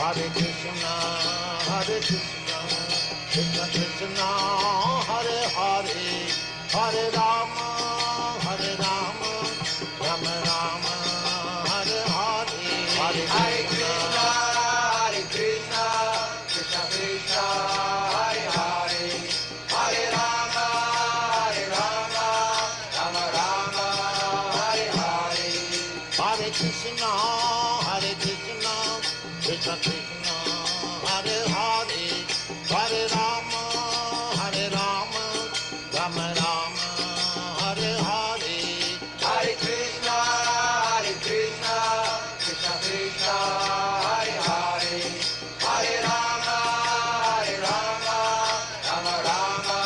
Hare Krishna, Krishna Krishna, Hare Hare, Hare Rama, Rama Rama, Hare Hare, Hare Krishna, Krishna Krishna, Hare Hare, Hare Rama, Rama Rama, Hare Hare, Hare Krishna, Krishna Krishna, Hare Hare, Hare Rama, Rama Rama, Hare Hare, Hare Krishna, Krishna Krishna, Hare Hare, Hare Rama, Rama Rama,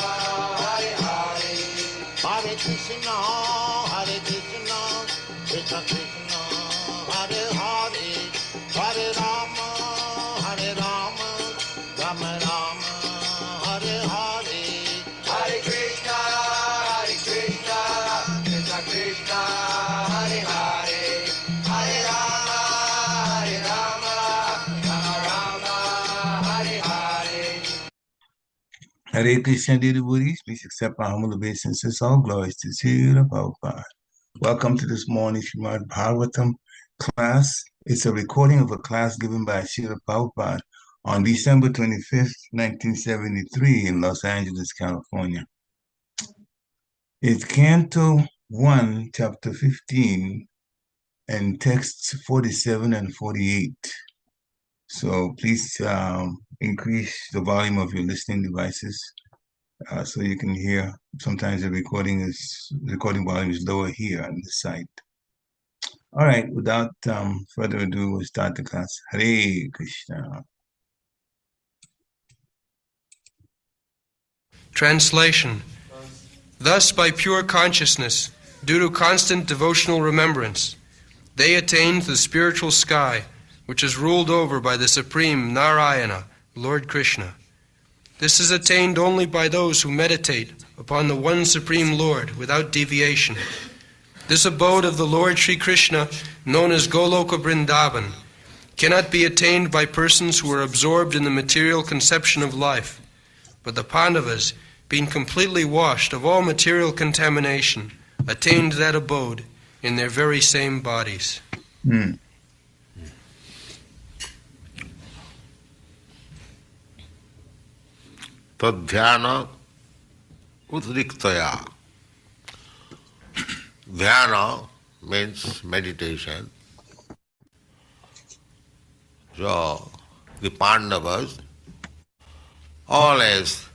Hare Hare, Hare Krishna, Krishna Krishna, Hare Hare, Hare Rama, Rama Rama, Hare Hare, Hare Krishna, Krishna Krishna, Hare Hare, Hare Rama, Rama Rama, Hare Hare. Hare Krishna, dear devotees, please accept our humble obeisances. All glories to Srila Prabhupada. Welcome to this morning's Srimad Bhagavatam class. It's a recording of a class given by Srila Prabhupada on December 25th, 1973 in Los Angeles, California. It's Canto 1, Chapter 15, and texts 47 and 48. So please increase the volume of your listening devices so you can hear. Sometimes the recording volume is lower here on the site. All right, without further ado, we'll start the class. Hare Krishna. Translation. Thus, by pure consciousness, due to constant devotional remembrance, they attained the spiritual sky, which is ruled over by the Supreme Nārāyaṇa, Lord Krishna. This is attained only by those who meditate upon the one Supreme Lord without deviation. This abode of the Lord Śrī Kṛṣṇa, known as Goloka Vṛndāvana, cannot be attained by persons who are absorbed in the material conception of life. But the Pāṇḍavas, being completely washed of all material contamination, attained that abode in their very same bodies. Tad-dhyānodriktayā. Dhyana means meditation. So, the Pāṇḍavas, always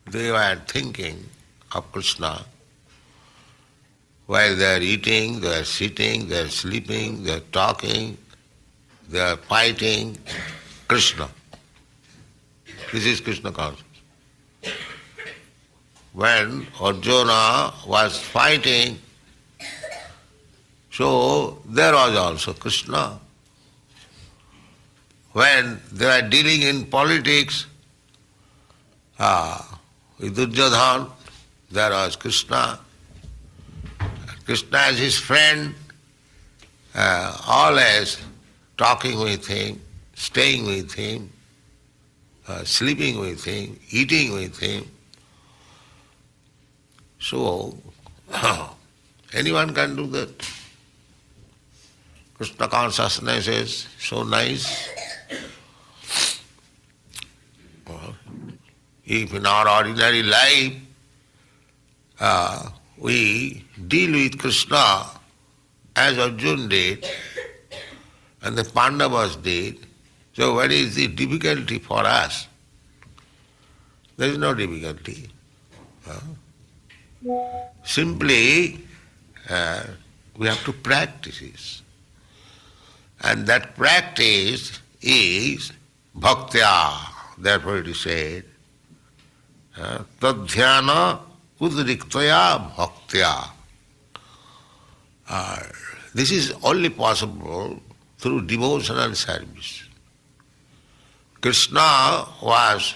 they were thinking of Krishna. While they are eating, they are sitting, they are sleeping, they are talking, they are fighting, Krishna. This is Krishna consciousness. When Arjuna was fighting, so there was also Krishna. When they were dealing in politics, with Duryodhana, there was Krishna. Krishna is his friend, always talking with him, staying with him, sleeping with him, eating with him. So, anyone can do that. Krishna consciousness is so nice. If in our ordinary life we deal with Krishna as Arjuna did and the Pāṇḍavas did, so what is the difficulty for us? There is no difficulty. Simply we have to practice it. And that practice is bhaktyā. Therefore it is said, tad-dhyānodriktayā bhaktyā. This is only possible through devotional service. Krishna was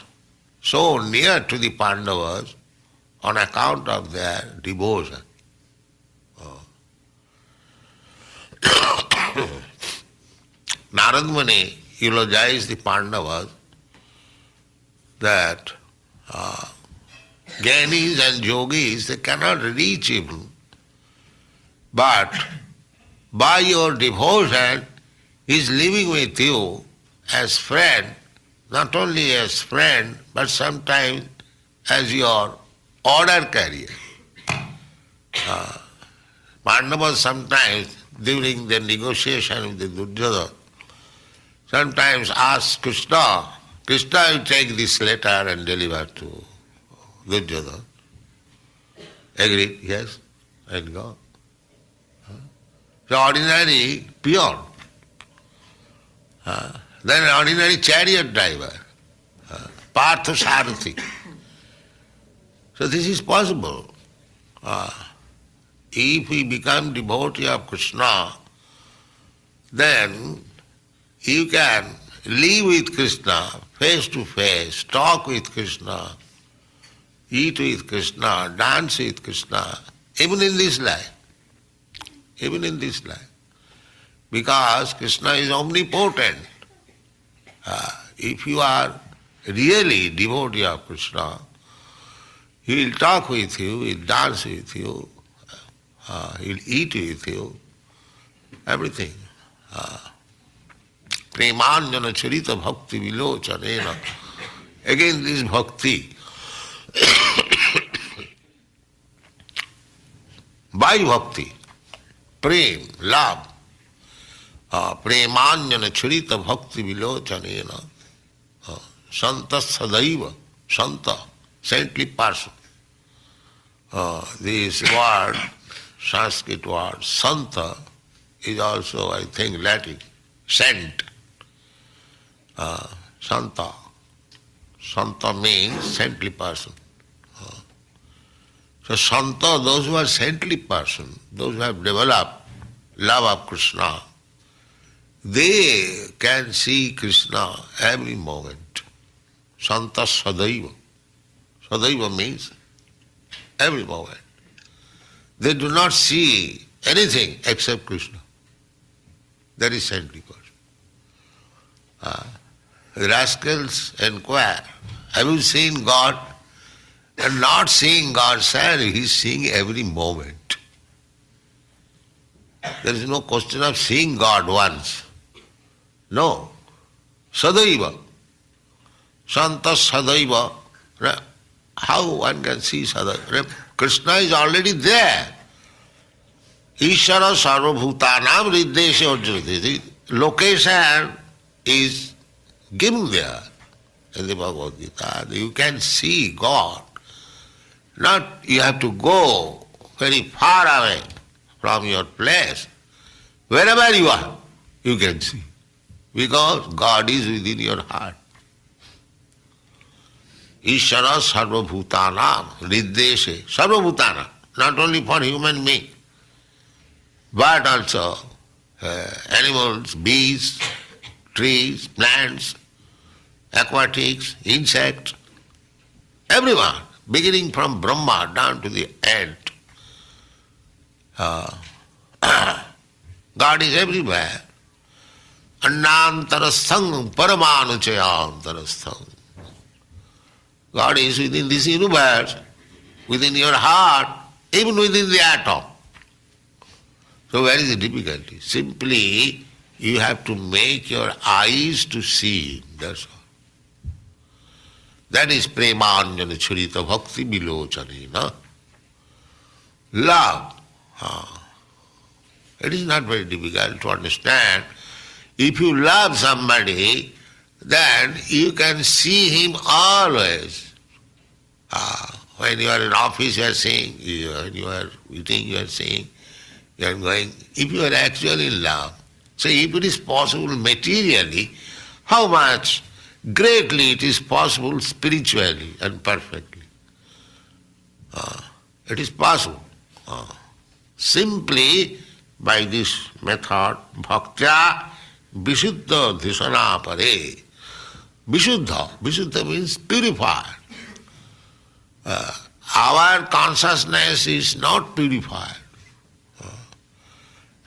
so near to the Pāṇḍavas on account of their devotion. Narad Muni eulogize the Pāṇḍavas that Jnanis and yogis, they cannot reach him. But by your devotion, he is living with you as friend, not only as friend, but sometimes as your order carrier. Pāṇḍavas sometimes, during the negotiation with the Duryodhana, sometimes ask Krishna, Krishna will take this letter and deliver to Duryodhana. Agreed? Yes? And go. So ordinary peon, then an ordinary chariot driver, Partha Sarathi. So this is possible. If we become devotee of Krishna, then you can live with Krishna face to face, talk with Krishna, eat with Krishna, dance with Krishna, even in this life. Even in this life. Because Krishna is omnipotent. If you are really devotee of Krishna, he will talk with you, he will dance with you, he will eat with you, everything. Premanjana charita bhakti vilochanena. Again this bhakti. By bhakti, prem, love, premanjana charita bhakti vilochanena, santa sadaiva, santa, saintly person. This word, Sanskrit word, santa, is also, I think, Latin, saint. Santa. Santa means saintly person. So Santa, those who are saintly person, those who have developed love of Krishna, they can see Krishna every moment. Santa sadaiva. Sadaiva means every moment. They do not see anything except Krishna. That is saintly person. The rascals inquire, have you seen God? And not seeing God, sir, he is seeing every moment. There is no question of seeing God once. No. Sadaiva. Santa sadaiva. How one can see sadaiva? Krishna is already there. Ishara sarvabhutanam riddesya ujjati. Location is given there in the Bhagavad Gita. You can see God. Not you have to go very far away from your place. Wherever you are, you can see. Because God is within your heart. Ishara sarvabhutanam riddeshe. Sarvabhutana, not only for human being, but also animals, bees, trees, plants, aquatics, insects, everyone, beginning from Brahma down to the end. God is everywhere. Annantarastham paramanuchayantarastham. God is within this universe, within your heart, even within the atom. So where is the difficulty? Simply you have to make your eyes to see, that's all. That is premanjana charita bhakti vilochanena. Love. It is not very difficult to understand. If you love somebody, then you can see him always. When you are in office, you are seeing, when you are eating, you are seeing, you are going. If you are actually in love, so if it is possible materially, how much greatly it is possible spiritually and perfectly. It is possible. Simply by this method, bhaktyā viśuddha-dhiṣaṇāḥ pare. Viśuddha means purified. Our consciousness is not purified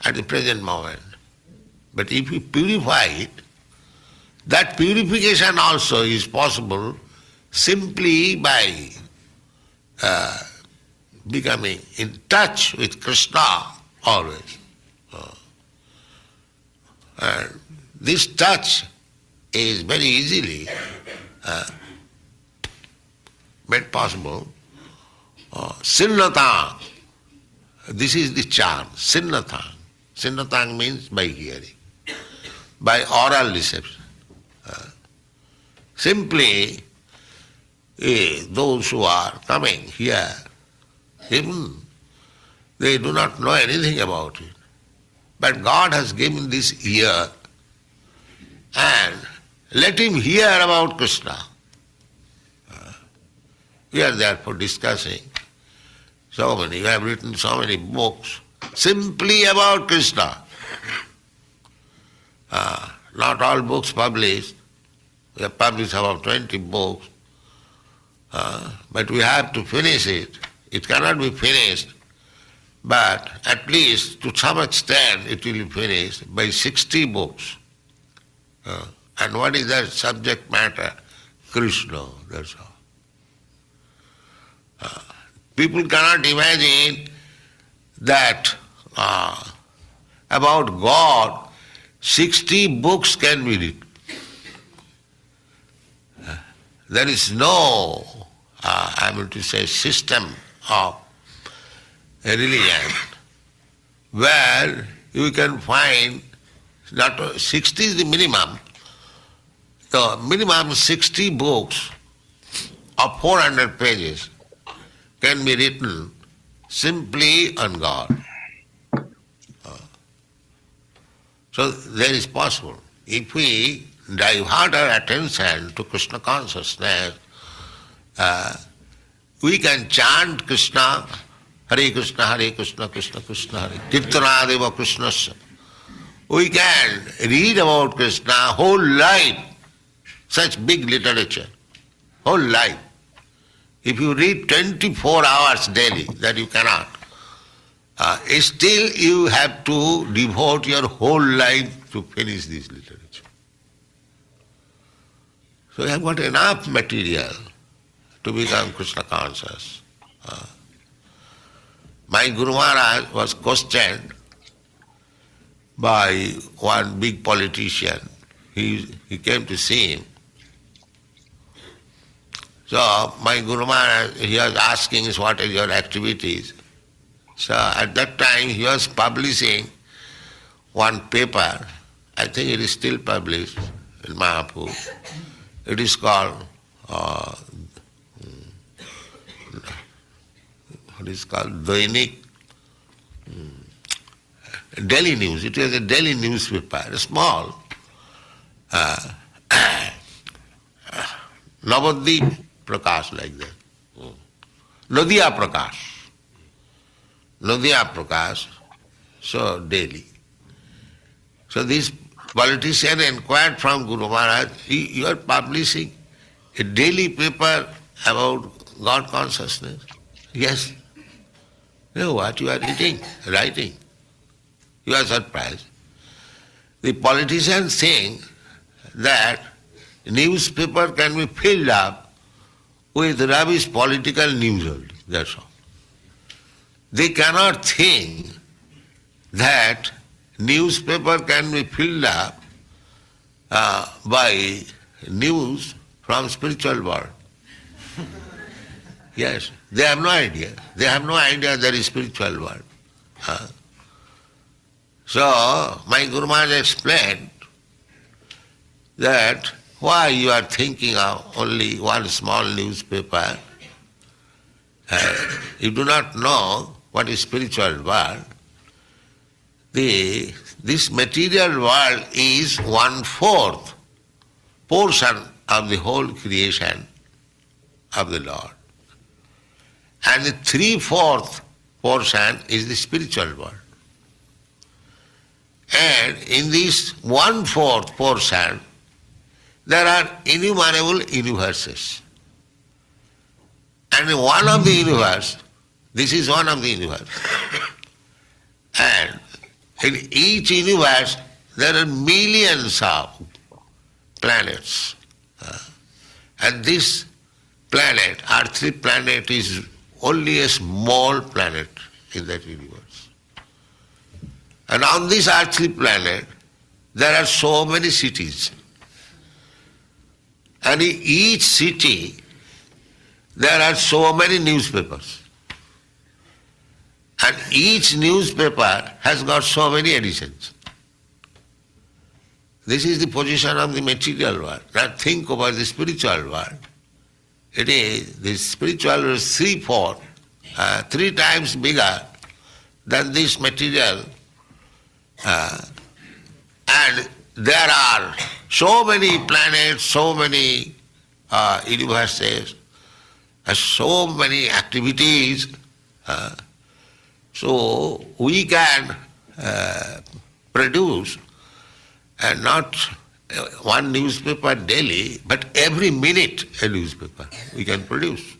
at the present moment. But if we purify it, That purification also is possible simply by becoming in touch with Krishna always. And this touch is very easily made possible. Sinnatang, this is the charm, sinnatang. Sinnatang means by hearing, by oral reception. Simply, those who are coming here, even they do not know anything about it. But God has given this ear, and let him hear about Krishna. We are therefore discussing so many, we have written so many books simply about Krishna. Not all books published. We have published about 20 books, but we have to finish it. It cannot be finished, but at least to some extent it will be finished by 60 books. And what is that subject matter? Krishna, that's all. People cannot imagine that about God 60 books can be written. There is no, I mean to say, system of a religion where you can find not 60 is the minimum. The minimum 60 books of 400 pages can be written simply on God. So there is possible. If we divert our attention to Krishna consciousness, we can chant Krishna, Hare Krishna, Krishna Krishna, Hare, Kirtanadeva Krishnasya. We can read about Krishna whole life, such big literature, whole life. If you read 24 hours daily, that you cannot, still you have to devote your whole life to finish this literature. So you have got enough material to become Krishna conscious. My Guru Maharaj was questioned by one big politician. He came to see him. So my Guru Maharaj, he was asking us, what are your activities? So at that time he was publishing one paper, I think it is still published in Mayapur. It is called, Dainik, Daily News. It was a daily newspaper, small. Navadvip Prakash, like that. Nadia Prakash, so daily. So this politician inquired from Guru Maharaj, you are publishing a daily paper about God consciousness? Yes. You know what you are writing? You are surprised. The politicians think that newspaper can be filled up with rubbish political news only, that's all. They cannot think that newspaper can be filled up by news from spiritual world. Yes, they have no idea. They have no idea there is spiritual world. So my Guru Maharaj explained that why you are thinking of only one small newspaper. You do not know what is spiritual world. This material world is 1/4 portion of the whole creation of the Lord. And the 3/4 portion is the spiritual world. And in this 1/4 portion, there are innumerable universes. And one of the universe, this is one of the universe. And in each universe, there are millions of planets. And this planet, earthly planet, is only a small planet in that universe. And on this earthly planet, there are so many cities. And in each city, there are so many newspapers. And each newspaper has got so many editions. This is the position of the material world. Now think about the spiritual world. It is, the spiritual world is three times bigger than this material. And there are so many planets, so many universes, so many activities. So we can produce not one newspaper daily, but every minute a newspaper we can produce.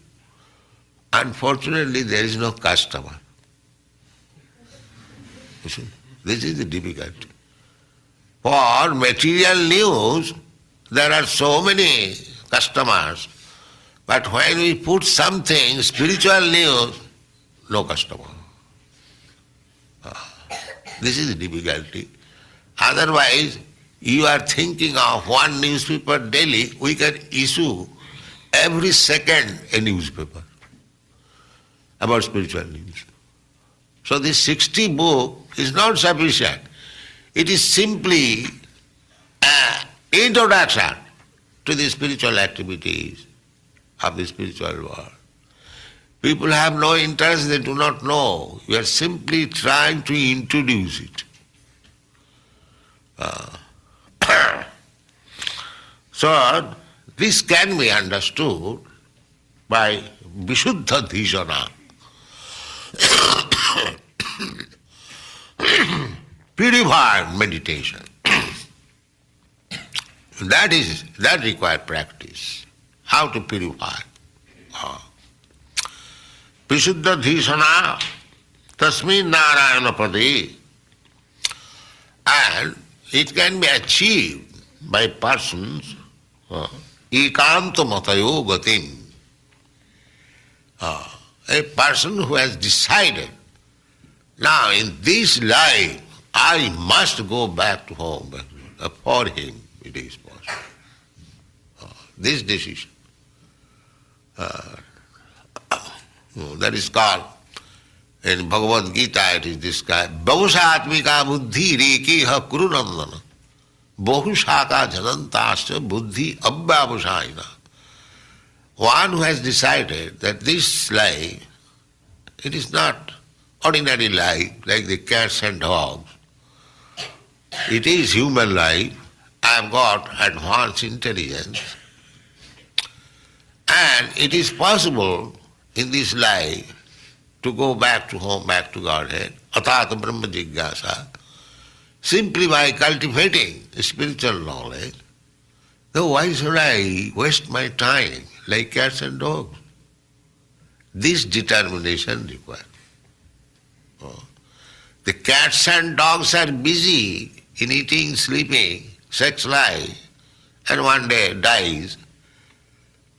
Unfortunately, there is no customer. You see, this is the difficulty. For material news, there are so many customers, but when we put something, spiritual news, no customer. This is the difficulty. Otherwise, you are thinking of one newspaper daily, we can issue every second a newspaper about spiritual news. So this 60 book is not sufficient. It is simply an introduction to the spiritual activities of the spiritual world. People have no interest, they do not know. We are simply trying to introduce it. So this can be understood by viśuddha-dhiṣaṇāḥ. Purified meditation. That requires practice. How to purify? Viśuddha-dhiṣaṇāḥ tasmin nārāyaṇa-pade. And it can be achieved by persons ekānta-matayo gatim. A person who has decided, now in this life I must go back to home. For him it is possible. This decision. That is called, in Bhagavad Gita it is described, viśayātmika buddhi rekeha kurunandana bahushaka janantasya buddhi avāpur. One who has decided that this life, it is not ordinary life like the cats and dogs. It is human life. I have got advanced intelligence. And it is possible in this life to go back to home, back to Godhead, atāta brahma jigyāsa, simply by cultivating spiritual knowledge. So why should I waste my time like cats and dogs? This determination required. The cats and dogs are busy in eating, sleeping, sex life, and one day dies.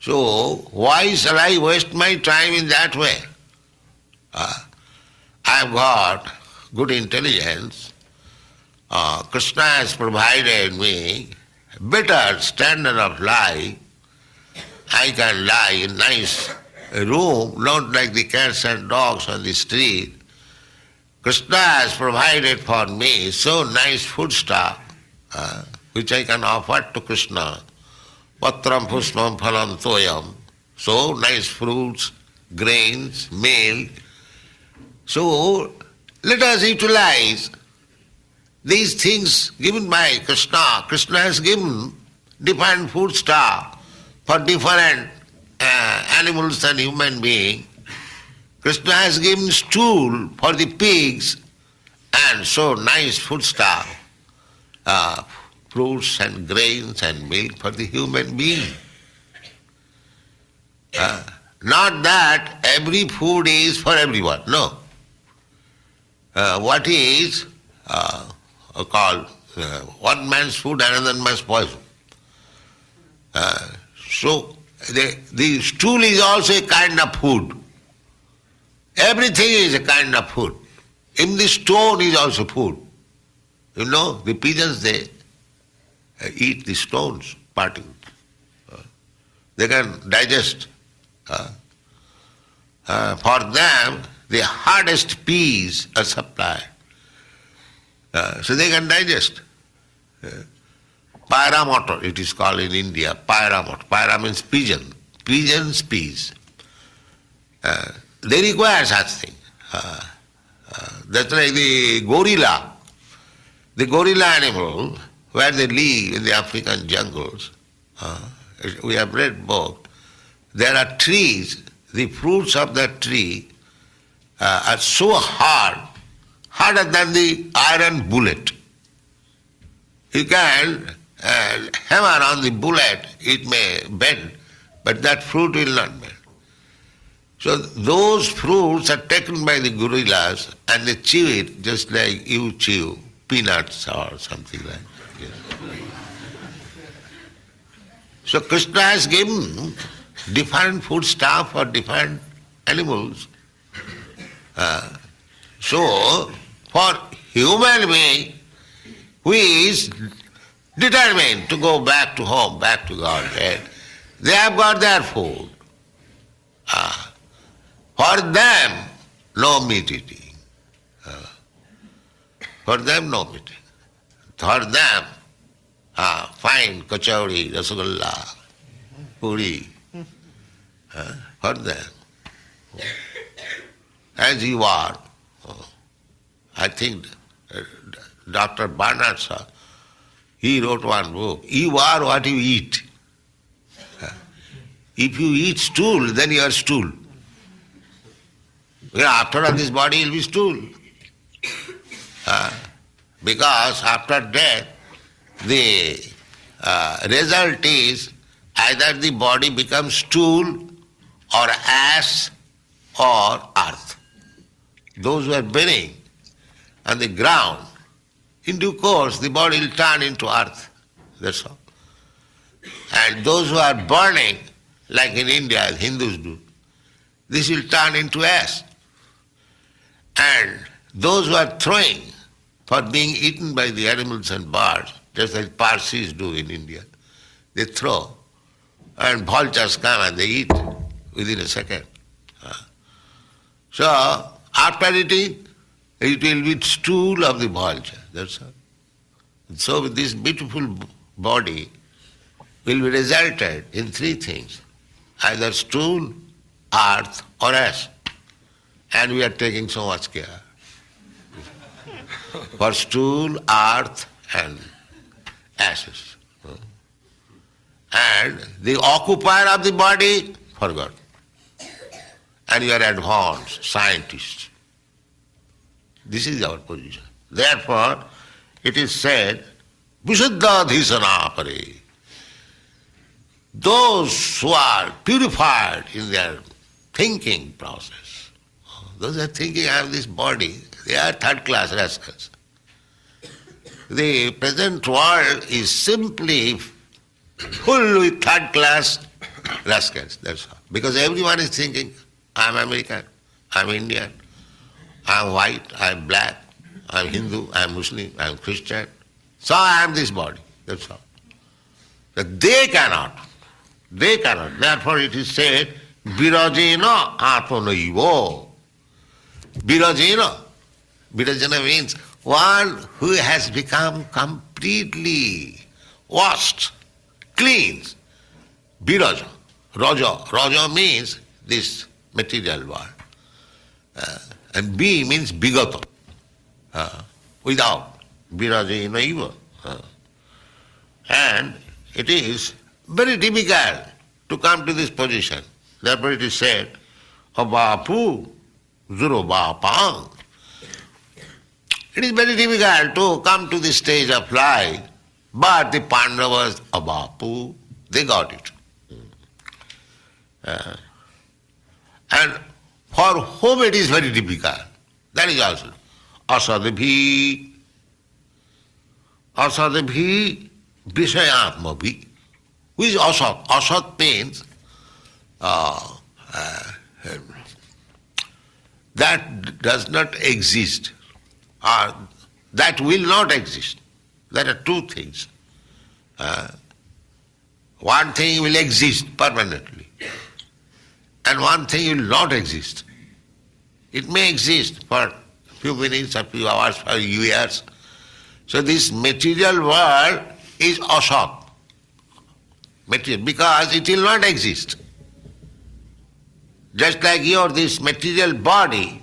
So why shall I waste my time in that way? I have got good intelligence. Krishna has provided me better standard of life. I can lie in nice room, not like the cats and dogs on the street. Krishna has provided for me so nice foodstuff, which I can offer to Krishna. Patram pushpam phalam toyam. So nice fruits, grains, milk. So let us utilize these things given by Krishna. Krishna has given different foodstuff for different animals and human beings. Krishna has given stool for the pigs and so nice foodstuff, fruits and grains and milk for the human being. Not that every food is for everyone, no. What is called one man's food, another man's poison. So the stool is also a kind of food. Everything is a kind of food. Even the stone is also food. You know, the pigeons, they eat the stones, particles. They can digest. For them, the hardest peas are supplied. So they can digest. Paramotor, it is called in India, paramotor. Para means pigeon. Pigeons, peas. They require such thing. That's like the gorilla. The gorilla animal, where they live in the African jungles, we have read both. There are trees, the fruits of that tree are so hard, harder than the iron bullet. You can hammer on the bullet, it may bend, but that fruit will not bend. So those fruits are taken by the gorillas and they chew it just like you chew peanuts or something like that. Yes. So Krishna has given different food stuff for different animals. So for human being who is determined to go back to home, back to Godhead, they have got their food. For them, no meat eating. For them, no meat eating. For them, fine kachori, rasgulla, puri. For them. As you are, I think Dr. Barnard, sir, he wrote one book, you are what you eat. If you eat stool, then you are stool. After all, this body will be stool. Because after death, the result is either the body becomes stool or ash or earth. Those who are burning on the ground, in due course the body will turn into earth. That's all. And those who are burning, like in India, as Hindus do, this will turn into ash. And those who are throwing for being eaten by the animals and birds, just like Parsis do in India, they throw, and vultures come and they eat within a second. So, after eating, it will be stool of the vulture, that's all. So this beautiful body will be resulted in three things, either stool, earth or ash. And we are taking so much care for stool, earth and ashes. And the occupier of the body, forgot. And you are advanced scientists. This is our position. Therefore, it is said, viśuddha-dhiṣaṇāḥ pare. Those who are purified in their thinking process, those who are thinking, I have this body, they are third-class rascals. The present world is simply full with third-class rascals, that's all. Because everyone is thinking, I am American, I am Indian, I am white, I am black, I am Hindu, I am Muslim, I am Christian. So I am this body, that's all. But they cannot. Therefore it is said, virajenātmanaiva. Virajena means one who has become completely washed, cleansed. Viraja. Raja means this material world. And B means bigata. Without. Virajenāiva. And it is very difficult to come to this position. Therefore it is said, avāpur, duravāpāṁ. It is very difficult to come to this stage of life, but the Pāṇḍavas, avāpur, they got it. And for whom it is very difficult, that is also asadbhir, viśayātmabhiḥ. Who is asat? Asat means that does not exist, or that will not exist. There are two things. One thing will exist permanently, and one thing will not exist. It may exist for a few minutes, a few hours, for years. So this material world is asat, material, because it will not exist. Just like this material body,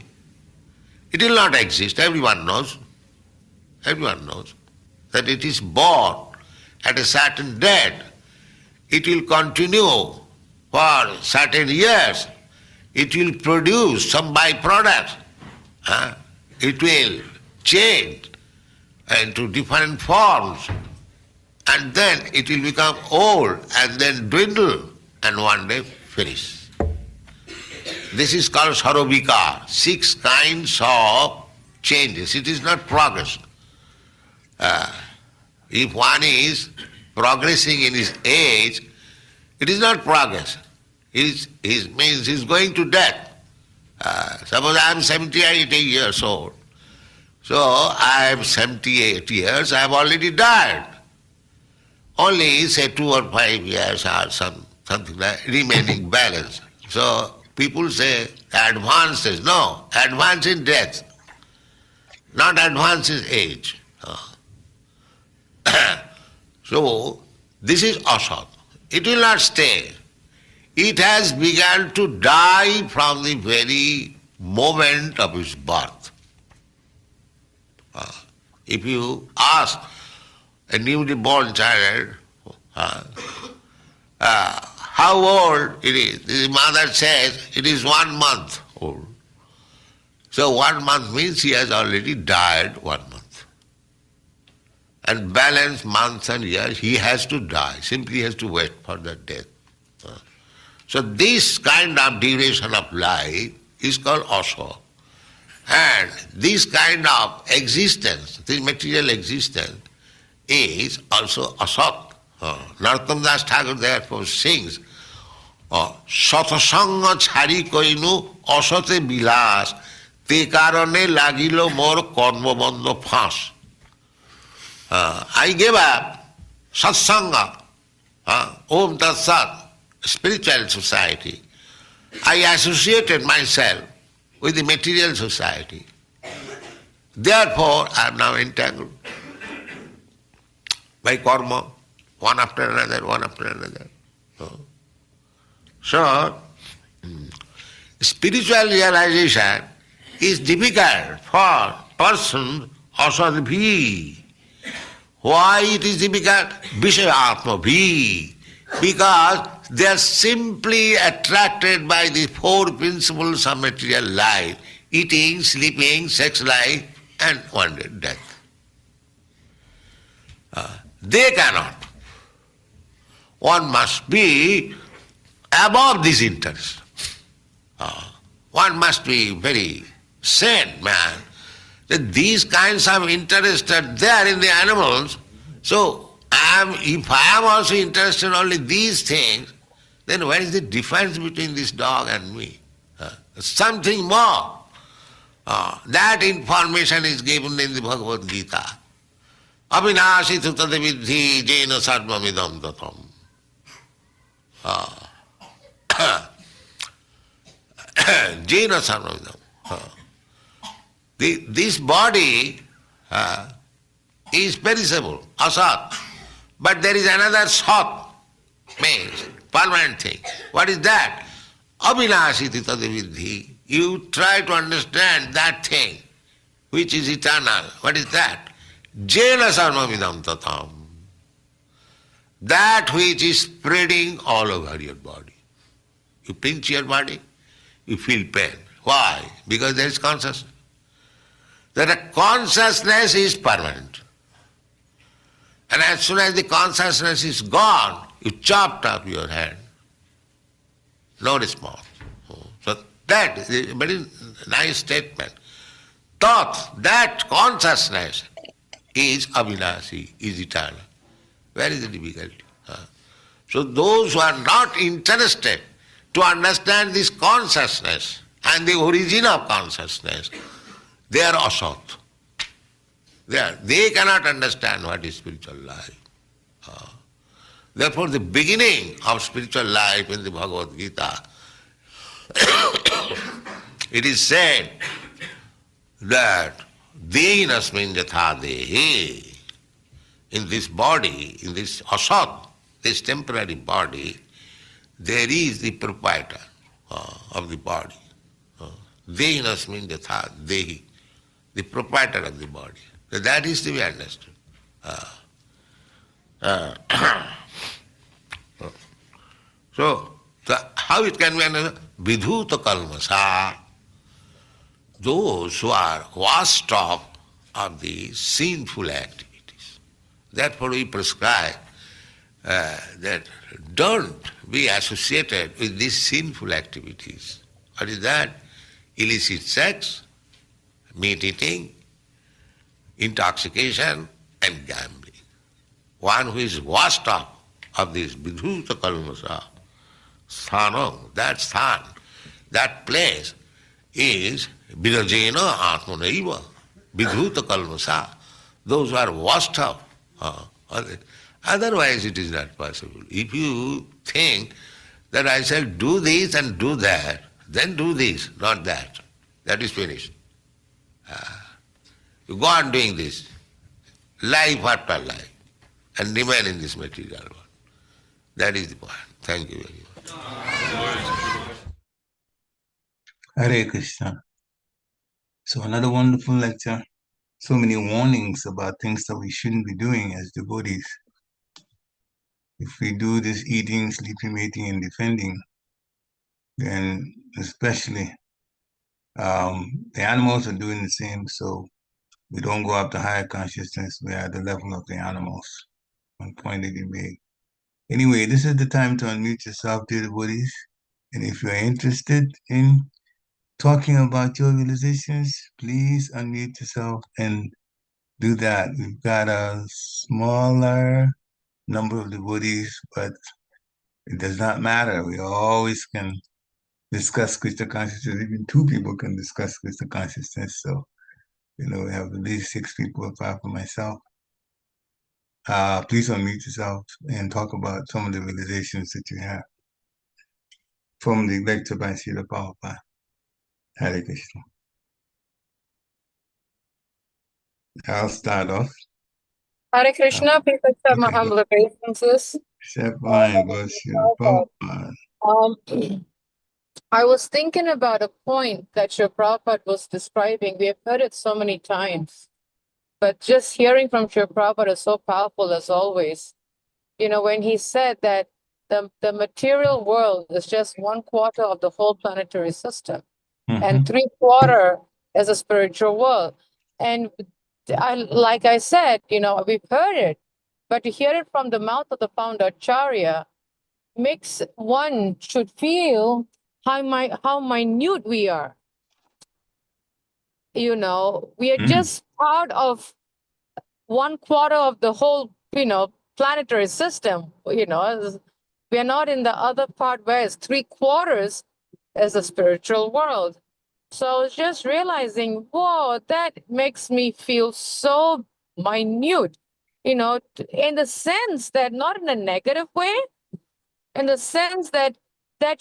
it will not exist. Everyone knows that it is born at a certain date. It will continue for certain years. It will produce some byproducts. It will change into different forms, and then it will become old and then dwindle and one day finish. This is called sarobikar, 6 kinds of changes. It is not progress. If one is progressing in his age, it is not progress. It means he is going to death. Suppose I am 78 years old. So I am 78 years, I have already died. Only say 2 or 5 years or something like remaining balance. So people say advance is no, advance in death, not advance in age. So this is asat. It will not stay. It has begun to die from the very moment of its birth. If you ask a newly born child how old it is, the mother says it is 1 month old. So 1 month means he has already died 1 month. And balance months and years, he has to die. Simply has to wait for the death. So this kind of duration of life is called asat. And this kind of existence, this material existence, is also asat. Narottam Thakur therefore sings, Satasanga chhari koinu asate bilas, te karone lagilo mor karmabandha phas. I gave up satsanga, Om Tat Sat, spiritual society. I associated myself with the material society. Therefore, I am now entangled by karma, one after another, one after another. So, spiritual realization is difficult for person asadbhir. Why it is difficult? Viśayātmabhiḥ. Because they are simply attracted by the 4 principles of material life: eating, sleeping, sex life, and one day death. They cannot. One must be above this interest. One must be very sane man. That these kinds of interest are there in the animals. So if I am also interested in only these things, then what is the difference between this dog and me? Something more. That information is given in the Bhagavad Gita. Abhināsi tu tad vidhi jena sarvamidam tatam. Jena sarvamidam. This body is perishable, asat. But there is another sat, means permanent thing. What is that? Abhinashiti tadavidhi. You try to understand that thing which is eternal. What is that? Jena sarvamidam tatam. That which is spreading all over your body. You pinch your body, you feel pain. Why? Because there is consciousness. That consciousness is permanent. And as soon as the consciousness is gone, you chopped off your hand. No response. So that is a very nice statement. Thought, that consciousness is avināsi, is eternal. Where is the difficulty? So those who are not interested to understand this consciousness and the origin of consciousness, they are asat. They cannot understand what is spiritual life. Therefore, the beginning of spiritual life in the Bhagavad Gita, it is said that dehinasmin yatha dehi, in this body, in this asat, this temporary body, there is the proprietor of the body. Dehinasmin yatha dehi, the proprietor of the body. So that is to be understood. So, how it can be understood? Vidhūta-kalmaṣā, those who are washed off of the sinful activities. Therefore we prescribe that don't be associated with these sinful activities. What is that? Illicit sex, meat eating, intoxication and gambling. One who is washed off of this vidhūta-kalmaṣā, sthānaṁ, that sthan, that place is virajenātmanaiva, vidhūta-kalmaṣā, those who are washed off. Otherwise it is not possible. If you think that I shall do this and do that, then do this, not that. That is finished. You go on doing this, life after life, and remain in this material world. That is the point. Thank you very much. Hare Krishna. So another wonderful lecture. So many warnings about things that we shouldn't be doing as devotees. If we do this eating, sleeping, mating, and defending, then especially the animals are doing the same, so we don't go up to higher consciousness. We are at the level of the animals. One point that you made. Anyway, this is the time to unmute yourself, dear devotees. And if you're interested in talking about your realizations, please unmute yourself and do that. We've got a smaller number of devotees, but it does not matter. We always can discuss Krishna consciousness. Even two people can discuss Krishna consciousness. So, we have at least 6 people apart from myself. Please unmute yourself and talk about some of the realizations that you have from the lecture by Srila Prabhupada. Hare Krishna. I'll start off. Hare Krishna, please accept my Okay. humble obeisances. Except mine was Srila Prabhupada. I was thinking about a point that Srila Prabhupada was describing. We have heard it so many times, but just hearing from Srila Prabhupada is so powerful as always. When he said that the material world is just 1/4 of the whole planetary system, and 3/4 is a spiritual world. And like I said, we've heard it, but to hear it from the mouth of the founder Acharya makes one should feel how minute we are. We are just part of 1/4 of the whole, planetary system. We are not in the other part where it's 3/4 is a spiritual world. So I was just realizing, whoa, that makes me feel so minute, in the sense that not in a negative way, in the sense that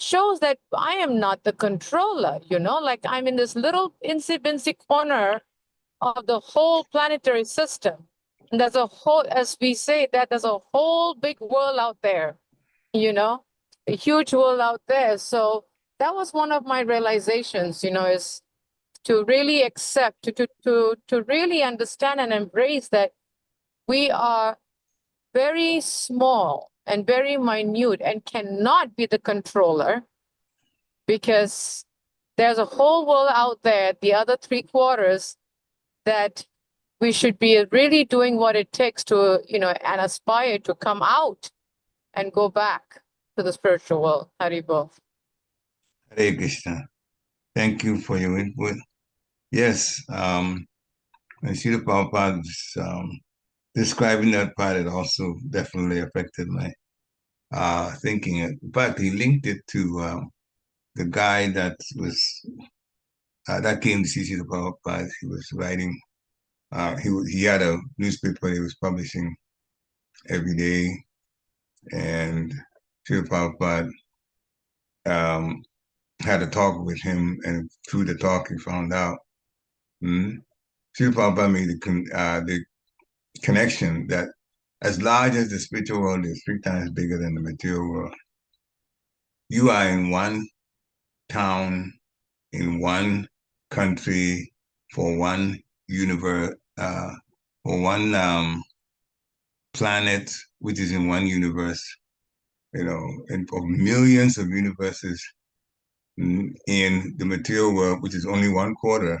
shows that I am not the controller, like I'm in this little incy-bincy corner of the whole planetary system. And there's a whole, as we say, that there's a whole big world out there, a huge world out there. So that was one of my realizations, is to really accept, to really understand and embrace that we are very small and very minute and cannot be the controller, because there's a whole world out there, the other 3/4, that we should be really doing what it takes to, and aspire to come out and go back to the spiritual world. Haribol. Hare Krishna. Thank you for your input. Yes, when Srila Prabhupada was describing that part, it also definitely affected my thinking. In fact, he linked it to the guy that was that came to see Srila Prabhupada. He was writing. He had a newspaper he was publishing every day, and Srila Prabhupada had a talk with him, and through the talk, he found out. Srila Prabhupada made the connection that as large as the spiritual world is, 3 times bigger than the material world, you are in one town, in one country, for one universe, for one planet, which is in one universe, and for millions of universes in the material world, which is only 1/4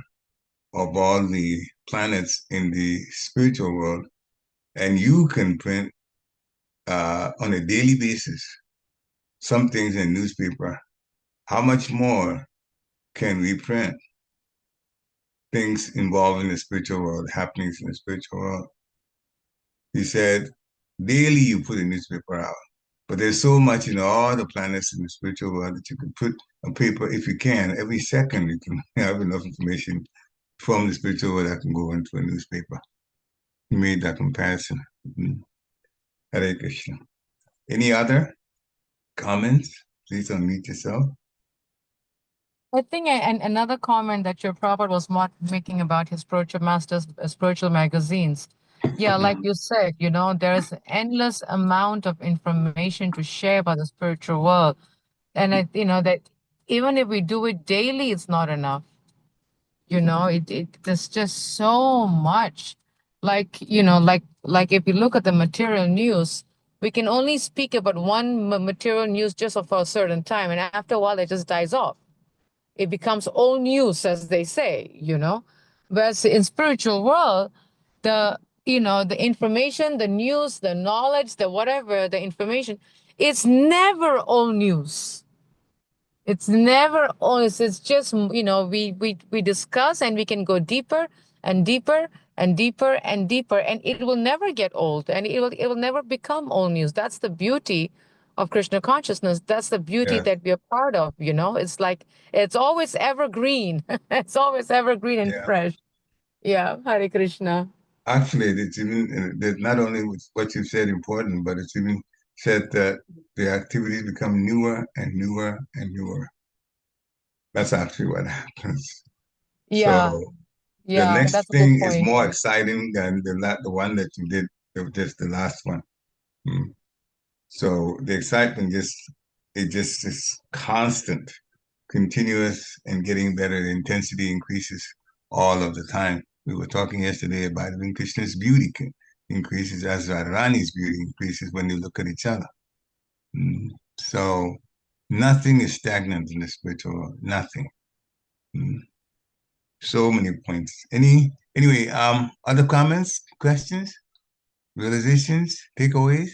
of all the planets in the spiritual world. And you can print on a daily basis some things in newspaper. How much more can we print things involving the spiritual world, happenings in the spiritual world? He said, daily you put a newspaper out, but there's so much in all the planets in the spiritual world that you can put a paper, if you can, every second you can have enough information from the spiritual world that can go into a newspaper. He made that comparison. Hare Krishna. Any other comments? Please unmute yourself. I think another comment that your Prabhupada was making about his spiritual masters, spiritual magazines. Yeah, like you said, there's an endless amount of information to share about the spiritual world. And that even if we do it daily, it's not enough. There's just so much. Like if you look at the material news, we can only speak about one material news just for a certain time, and after a while it just dies off. It becomes old news, as they say, Whereas in spiritual world, the information, the news, the knowledge, the whatever, the information, it's never old news. It's never honest. It's just, we discuss and we can go deeper and deeper and deeper and deeper, and it will never get old, and it will never become old news. That's the beauty of Krishna consciousness. That's the beauty that we are part of, It's like, it's always evergreen. It's always evergreen and fresh. Yeah, Hare Krishna. Actually, it's even, there's not only what you said important, but it's even said that the activities become newer and newer and newer. That's actually what happens. Yeah. So Yeah, the next that's a good thing is point. more exciting than the one that you did, just the last one. So the excitement it just is constant, continuous, and getting better. The intensity increases all of the time. We were talking yesterday about when Krishna's beauty increases as Radharani's beauty increases when you look at each other. So nothing is stagnant in the spiritual world. Nothing. So many points. Anyway, other comments, questions, realizations, takeaways?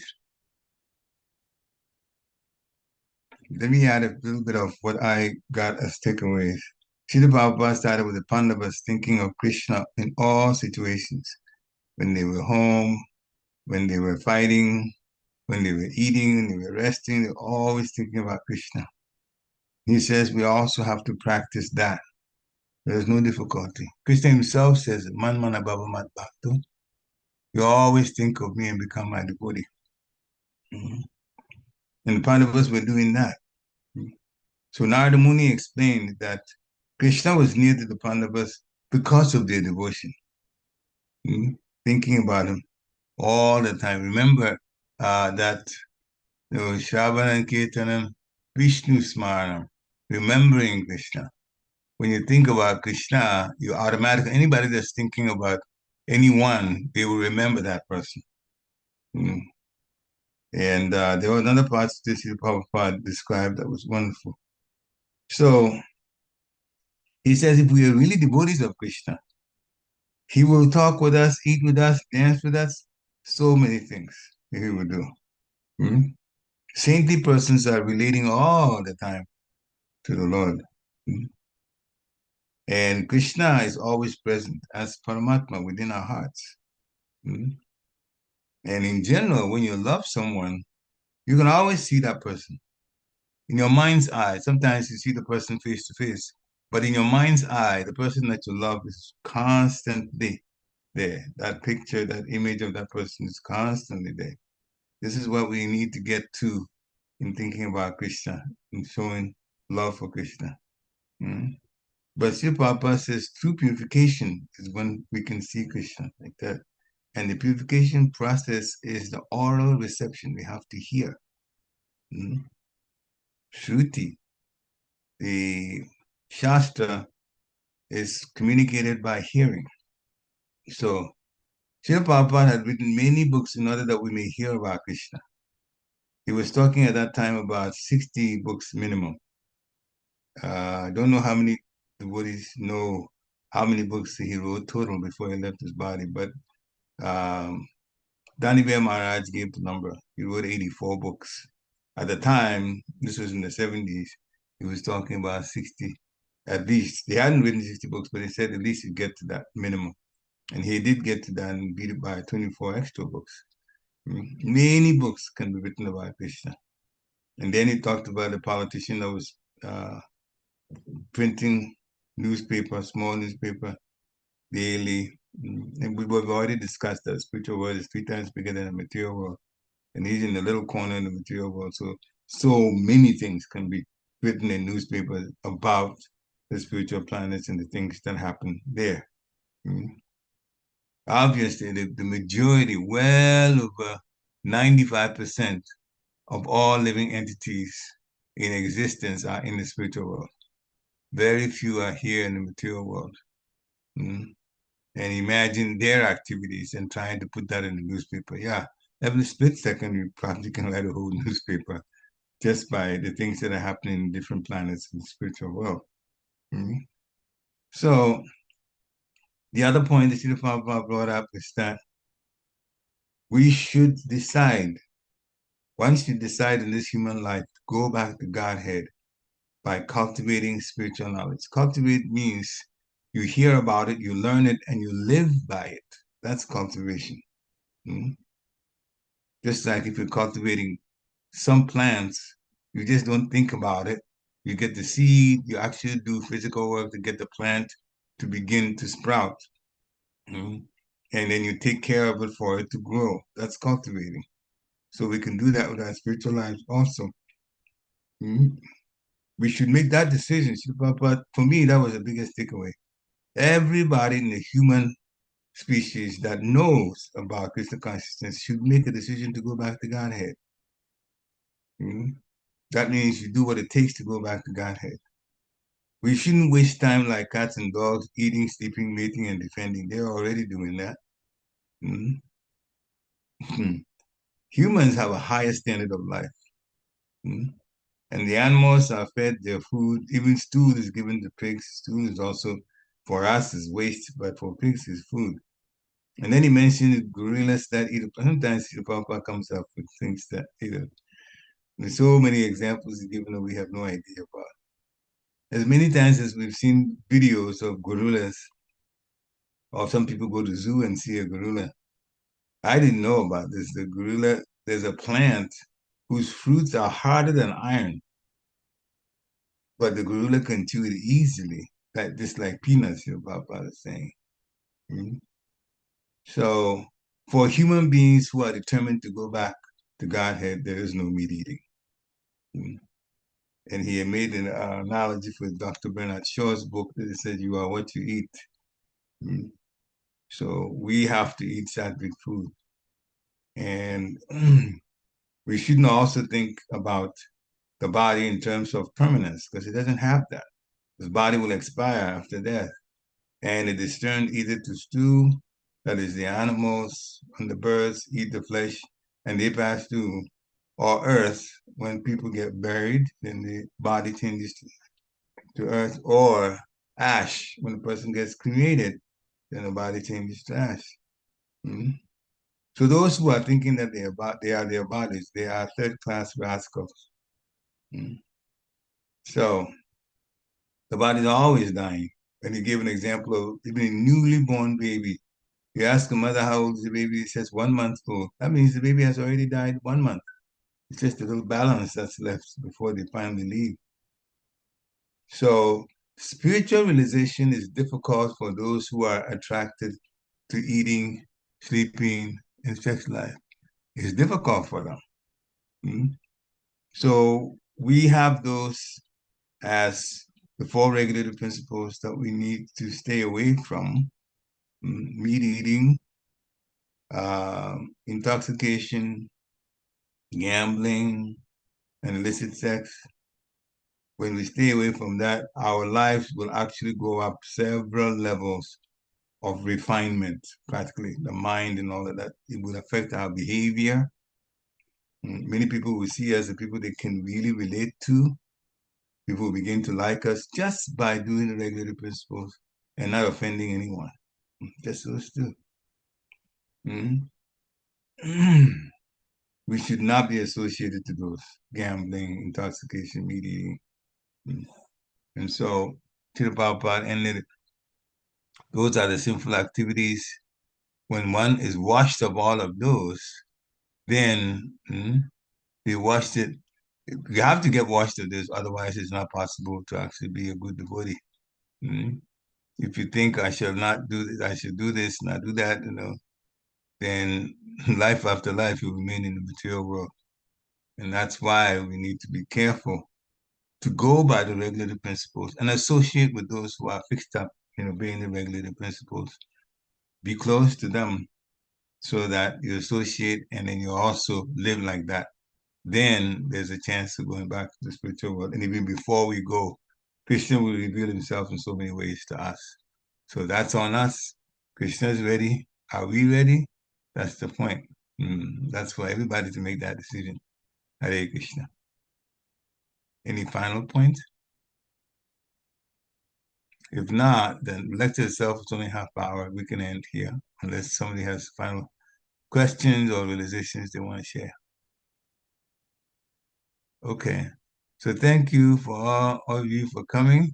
Let me add a little bit of what I got as takeaways. Srila Prabhupada started with the Pāṇḍavas thinking of Krishna in all situations. When they were home, when they were fighting, when they were eating, when they were resting, they were always thinking about Krishna. He says we also have to practice that. There's no difficulty. Krishna himself says, Man mana bhava mat bhakto. You always think of me and become my devotee. And the Pāṇḍavas were doing that. So Narada Muni explained that Krishna was near to the Pāṇḍavas because of their devotion. Thinking about him all the time. Remember that Shravanam Kirtanam Vishnu Smaranam, remembering Krishna. When you think about Krishna, you automatically, anybody that's thinking about anyone, they will remember that person. And there were another parts that Srila Prabhupada described that was wonderful. So he says if we are really devotees of Krishna, he will talk with us, eat with us, dance with us, so many things he will do. Saintly persons are relating all the time to the Lord. And Krishna is always present as Paramatma within our hearts. And in general, when you love someone, You can always see that person in your mind's eye. Sometimes you see the person face to face, but in your mind's eye, the person that you love is constantly there. That picture, that image of that person is constantly there. This is what we need to get to in thinking about Krishna and showing love for Krishna. But Srila Prabhupada says true purification is when we can see Krishna like that. And the purification process is the oral reception. We have to hear. Shruti, the Shastra, is communicated by hearing. So Srila Prabhupada had written many books in order that we may hear about Krishna. He was talking at that time about 60 books minimum. I don't know how many devotees know how many books he wrote total before he left his body, but Dhanibhai Maharaj gave the number. He wrote 84 books. At the time, this was in the 70s, he was talking about 60 at least. They hadn't written 60 books, but he said at least he'd get to that minimum. And he did get to that and beat it by 24 extra books. Many books can be written about Krishna. And then he talked about a politician that was printing newspaper, small newspaper, daily. And we've already discussed that spiritual world is 3 times bigger than the material world. And he's in the little corner in the material world. So many things can be written in newspapers about the spiritual planets and the things that happen there. Obviously, the majority, well over 95% of all living entities in existence are in the spiritual world. Very few are here in the material world. And imagine their activities and trying to put that in the newspaper. Yeah, every split second, you probably can write a whole newspaper just by the things that are happening in different planets in the spiritual world. So the other point that Srila Prabhupada brought up is that we should decide, once you decide in this human life, to go back to Godhead by cultivating spiritual knowledge. Cultivate means you hear about it, you learn it, and you live by it. That's cultivation. Just like if you're cultivating some plants, you just don't think about it. You get the seed, you actually do physical work to get the plant to begin to sprout. And then you take care of it for it to grow. That's cultivating. So we can do that with our spiritual lives also. We should make that decision. But for me, that was the biggest takeaway. Everybody in the human species that knows about Krishna consciousness should make a decision to go back to Godhead. That means you do what it takes to go back to Godhead. We shouldn't waste time like cats and dogs, eating, sleeping, mating, and defending. They're already doing that. Humans have a higher standard of life. And the animals are fed their food. Even stool is given to pigs. Stool is also, for us, is waste, but for pigs is food. And then he mentioned gorillas that eat. Sometimes the Prabhupada comes up with things that eat. There's so many examples he's given that we have no idea about. As many times as we've seen videos of gorillas, or some people go to zoo and see a gorilla. I didn't know about this. The gorilla, there's a plant whose fruits are harder than iron, but the gorilla can chew it easily, just like peanuts, your Prabhupada is saying. So for human beings who are determined to go back to Godhead, there is no meat eating. And he had made an analogy for Dr. Bernard Shaw's book that he said, you are what you eat. So we have to eat sattvic food. And we shouldn't also think about the body in terms of permanence, because it doesn't have that. This body will expire after death. And it is turned either to stew, that is the animals and the birds eat the flesh and they pass through, or earth, when people get buried, then the body changes to earth, or ash, when a person gets cremated, then the body changes to ash. So those who are thinking that they are their bodies, they are third-class rascals. So the body is always dying. And he gave an example of even a newly born baby. You ask a mother how old is the baby, it says 1 month old. That means the baby has already died 1 month. It's just a little balance that's left before they finally leave. So spiritual realization is difficult for those who are attracted to eating, sleeping, and sex life. It's difficult for them. So we have those as the 4 regulative principles that we need to stay away from: meat eating, intoxication, gambling, and illicit sex. When we stay away from that, our lives will actually go up several levels of refinement, practically, the mind and all of that. It will affect our behavior. Many people will see us as the people they can really relate to. People will begin to like us just by doing the regulative principles and not offending anyone. Just those two. We should not be associated to those: gambling, intoxication, meat eating. And so, Srila Prabhupada ended it. Those are the sinful activities. When one is washed of all of those, then they washed it. You have to get washed of this, otherwise it's not possible to actually be a good devotee. If you think I shall not do this, I should do this, not do that, then life after life you remain in the material world. And that's why we need to be careful to go by the regulative principles and associate with those who are fixed up in obeying the regulative principles. Be close to them so that you associate and then you also live like that. Then there's a chance of going back to the spiritual world. And even before we go, Krishna will reveal himself in so many ways to us. So that's on us. Krishna's ready. Are we ready? That's the point. That's for everybody to make that decision. Hare Krishna. Any final points? If not, then the lecture itself is only half hour. We can end here unless somebody has final questions or realizations they want to share. Okay. So thank you for all of you for coming.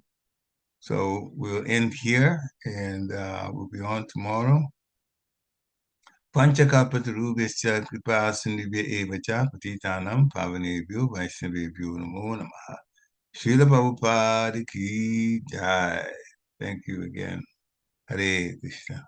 So we'll end here and we'll be on tomorrow. Panchakalpatarubhyascha kripa sindhubhya eva cha patitanam pavanebhyo vaishnavebhyo namo namaha. Srila Prabhupada ki jai. Thank you again. Hare Krishna.